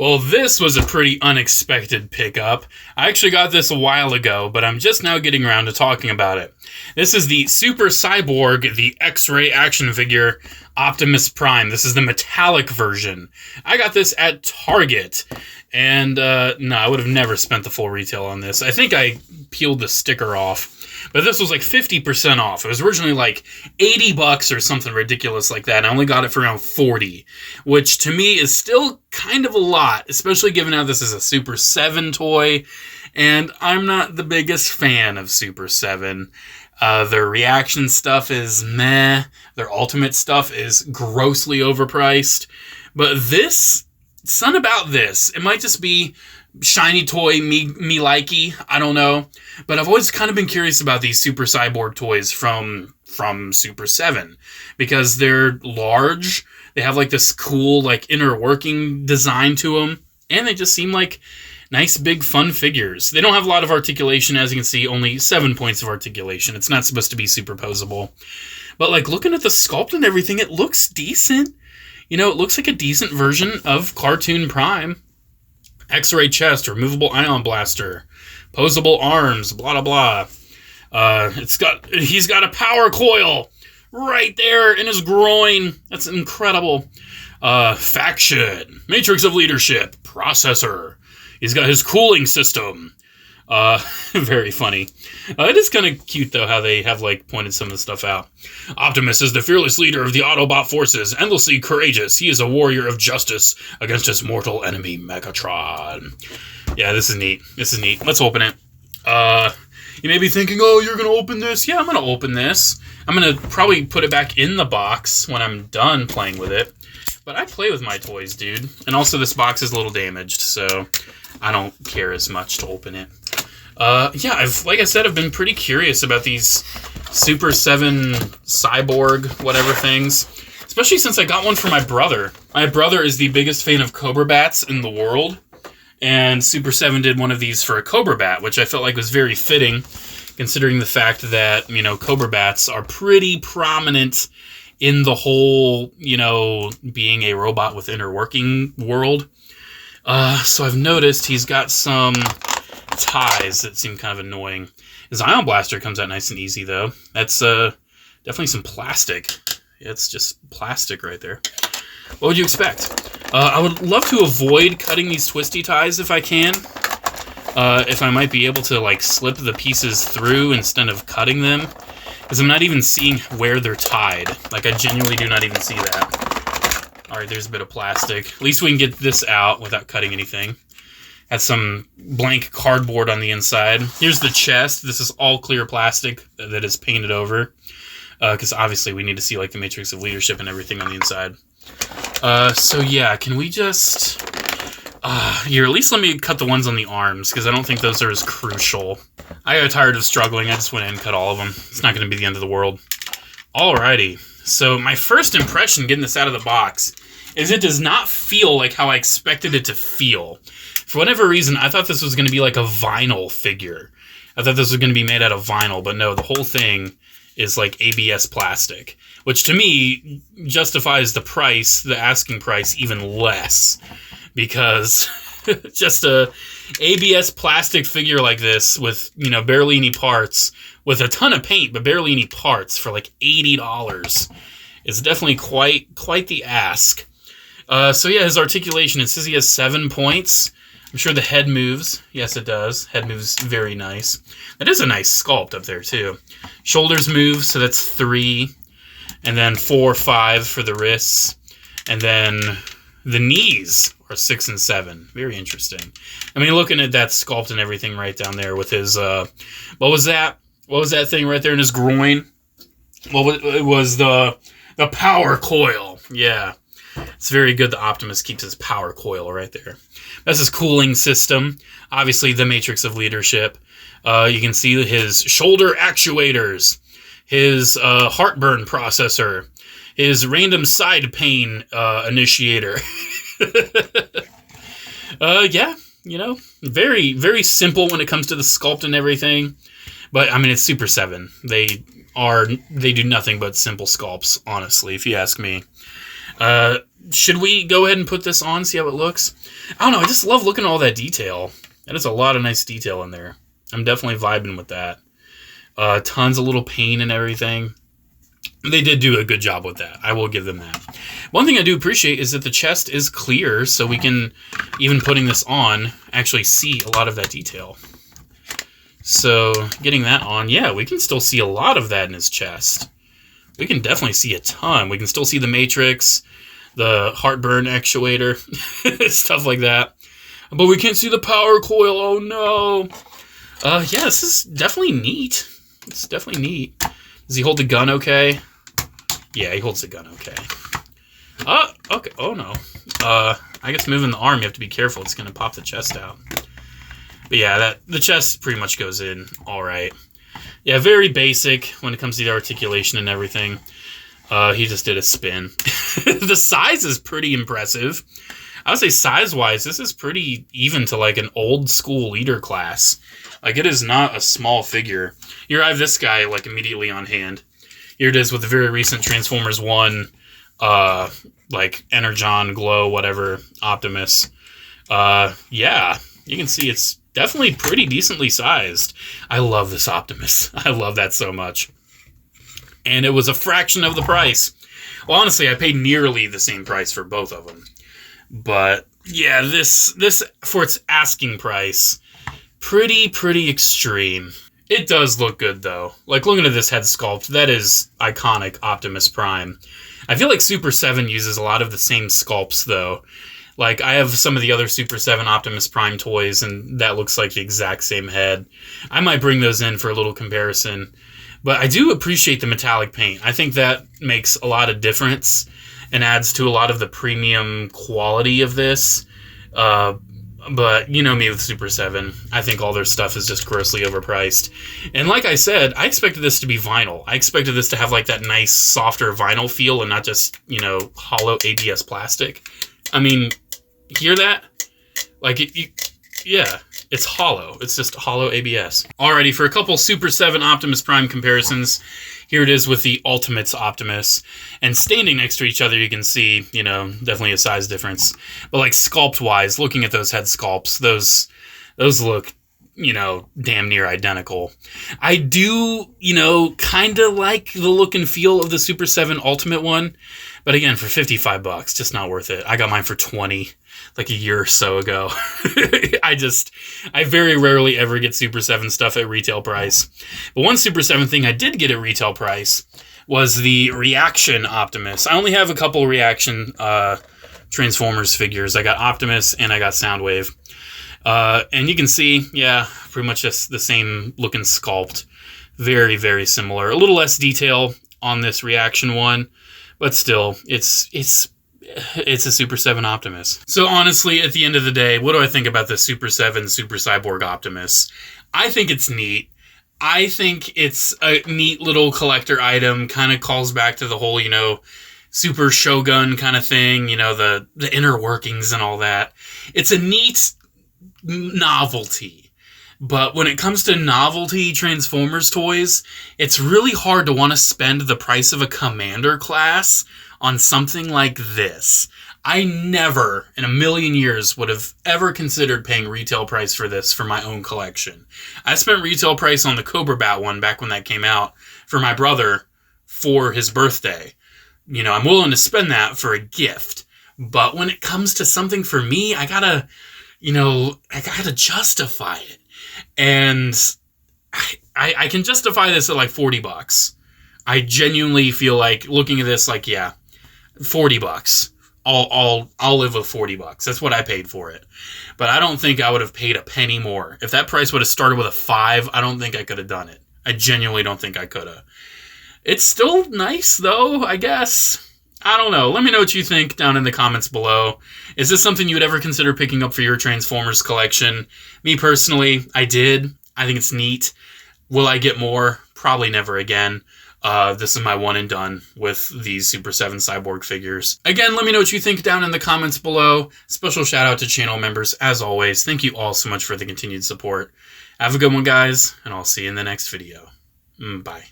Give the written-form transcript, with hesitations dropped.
Well, this was a pretty unexpected pickup. I actually got this a while ago, but I'm just now getting around to talking about it. This is the Super Cyborg, the X-ray action figure, Optimus Prime. This is the metallic version. I got this at Target, and no, I would have never spent the full retail on this. I think I peeled the sticker off. But this was like 50% off. It was originally like $80 or something ridiculous like that. I only got it for around $40, which to me is still kind of a lot, especially given how this is a Super7 toy. And I'm not the biggest fan of Super7. Their reaction stuff is meh. Their ultimate stuff is grossly overpriced. But this, something about this, it might just be shiny toy me likey, I don't know, but I've always kind of been curious about these Super Cyborg toys from Super7 because they're large, they have like this cool like inner working design to them, and they just seem like nice big fun figures. They don't have a lot of articulation, as you can see, only 7 points of articulation. It's not supposed to be superposable, but like looking at the sculpt and everything, it looks decent. You know, it looks like a decent version of Cartoon Prime. X-ray chest, removable ion blaster, posable arms, blah, blah, blah. He's got a power coil right there in his groin. That's incredible. Faction, matrix of leadership, processor. He's got his cooling system. Very funny. It is kind of cute, though, how they have, like, pointed some of the stuff out. Optimus is the fearless leader of the Autobot forces, endlessly courageous. He is a warrior of justice against his mortal enemy, Megatron. Yeah, this is neat. This is neat. Let's open it. You may be thinking, oh, you're going to open this? Yeah, I'm going to open this. I'm going to probably put it back in the box when I'm done playing with it. But I play with my toys, dude. And also, this box is a little damaged, so I don't care as much to open it. Yeah, like I said, I've been pretty curious about these Super7 Cyborg whatever things, especially since I got one for my brother. My brother is the biggest fan of Cobra Bats in the world, and Super7 did one of these for a Cobra Bat, which I felt like was very fitting, considering the fact that, you know, Cobra Bats are pretty prominent in the whole, you know, being a robot with inner working world. So I've noticed he's got some ties that seem kind of annoying. His ion blaster comes out nice and easy, though. That's definitely some plastic. It's just plastic right there. What would you expect? I would love to avoid cutting these twisty ties if I can. If I might be able to like slip the pieces through instead of cutting them, because I'm not even seeing where they're tied. Like, I genuinely do not even see that. Alright, there's a bit of plastic. At least we can get this out without cutting anything. Has some blank cardboard on the inside. Here's the chest. This is all clear plastic that is painted over. Because obviously we need to see like the matrix of leadership and everything on the inside. So yeah, can we just... here, at least let me cut the ones on the arms, because I don't think those are as crucial. I got tired of struggling. I just went in and cut all of them. It's not going to be the end of the world. Alrighty. So my first impression getting this out of the box is it does not feel like how I expected it to feel. For whatever reason, I thought this was going to be like a vinyl figure. I thought this was going to be made out of vinyl, but no, the whole thing is like ABS plastic, which to me justifies the price, the asking price, even less. Because just a ABS plastic figure like this with, you know, barely any parts, with a ton of paint, but barely any parts for like $80 is definitely quite the ask. So yeah, his articulation, it says he has 7 points. I'm sure the head moves. Yes, it does. Head moves very nice. That is a nice sculpt up there, too. Shoulders move, so that's 3. And then 4, 5 for the wrists. And then the knees are 6 and 7. Very interesting. I mean, looking at that sculpt and everything right down there with his... what was that? What was that thing right there in his groin? It was the power coil. Yeah. It's very good that Optimus keeps his power coil right there. That's his cooling system. Obviously, the matrix of leadership. You can see his shoulder actuators, his heartburn processor, his random side pain initiator. Yeah, you know, very, very simple when it comes to the sculpt and everything. But, I mean, it's Super7. They do nothing but simple sculpts, honestly, if you ask me. should we go ahead and put this on, see how it looks? I don't know, I just love looking at all that detail. That is a lot of nice detail in there. I'm definitely vibing with that. Tons of little paint and everything. They did do a good job with that. I will give them that. One thing I do appreciate is that the chest is clear, so we can, even putting this on, actually see a lot of that detail. So, getting that on, yeah, we can still see a lot of that in his chest. We can definitely see a ton. We can still see the matrix, the heartburn actuator, stuff like that. But we can't see the power coil, oh no! Yeah, this is definitely neat. It's definitely neat. Does he hold the gun okay? Yeah, he holds the gun okay. Okay. Oh, no. I guess moving the arm, you have to be careful. It's going to pop the chest out. But yeah, the chest pretty much goes in all right. Yeah, very basic when it comes to the articulation and everything. He just did a spin. The size is pretty impressive. I would say size-wise, this is pretty even to like an old-school leader class. Like, it is not a small figure. Here I have this guy, like, immediately on hand. Here it is with the very recent Transformers 1, like, Energon, Glow, whatever, Optimus. Yeah, you can see it's definitely pretty decently sized. I love this Optimus. I love that so much. And it was a fraction of the price. Well, honestly, I paid nearly the same price for both of them. But, yeah, this for its asking price, pretty extreme. It does look good, though. Like, looking at this head sculpt, that is iconic Optimus Prime. I feel like Super 7 uses a lot of the same sculpts, though. Like, I have some of the other Super 7 Optimus Prime toys, and that looks like the exact same head. I might bring those in for a little comparison. But I do appreciate the metallic paint. I think that makes a lot of difference and adds to a lot of the premium quality of this. But you know me with Super 7. I think all their stuff is just grossly overpriced. And like I said, I expected this to be vinyl. I expected this to have like that nice, softer vinyl feel and not just, you know, hollow ABS plastic. I mean, hear that? Like, yeah, it's hollow. It's just hollow ABS. Alrighty, for a couple Super 7 Optimus Prime comparisons, here it is with the Ultimates Optimus. And standing next to each other, you can see, you know, definitely a size difference. But like sculpt-wise, looking at those head sculpts, those look, you know, damn near identical. I do, you know, kind of like the look and feel of the Super 7 Ultimate one. But again, for $55, just not worth it. I got mine for $20, like a year or so ago. I very rarely ever get Super 7 stuff at retail price. But one Super 7 thing I did get at retail price was the Reaction Optimus. I only have a couple Reaction Transformers figures. I got Optimus and I got Soundwave. And you can see, yeah, pretty much just the same looking sculpt. Very, very similar. A little less detail on this Reaction one. But still, it's a Super 7 Optimus. So honestly, at the end of the day, what do I think about the Super 7 Super Cyborg Optimus? I think it's neat. I think it's a neat little collector item. Kind of calls back to the whole, you know, Super Shogun kind of thing. You know, the inner workings and all that. It's a neat novelty. But when it comes to novelty Transformers toys, it's really hard to want to spend the price of a Commander class on something like this. I never in a million years would have ever considered paying retail price for this for my own collection. I spent retail price on the Cobra Bat one back when that came out for my brother for his birthday. You know, I'm willing to spend that for a gift. But when it comes to something for me, I gotta justify it. And I can justify this at like $40. I genuinely feel like looking at this, like, yeah, $40. I'll live with $40. That's what I paid for it. But I don't think I would have paid a penny more. If that price would have started with a 5, I don't think I could have done it. I genuinely don't think I could have. It's still nice though, I guess. I don't know. Let me know what you think down in the comments below. Is this something you would ever consider picking up for your Transformers collection? Me personally, I did. I think it's neat. Will I get more? Probably never again. This is my one and done with these Super 7 Cyborg figures. Again, let me know what you think down in the comments below. Special shout out to channel members as always. Thank you all so much for the continued support. Have a good one, guys, and I'll see you in the next video. Bye.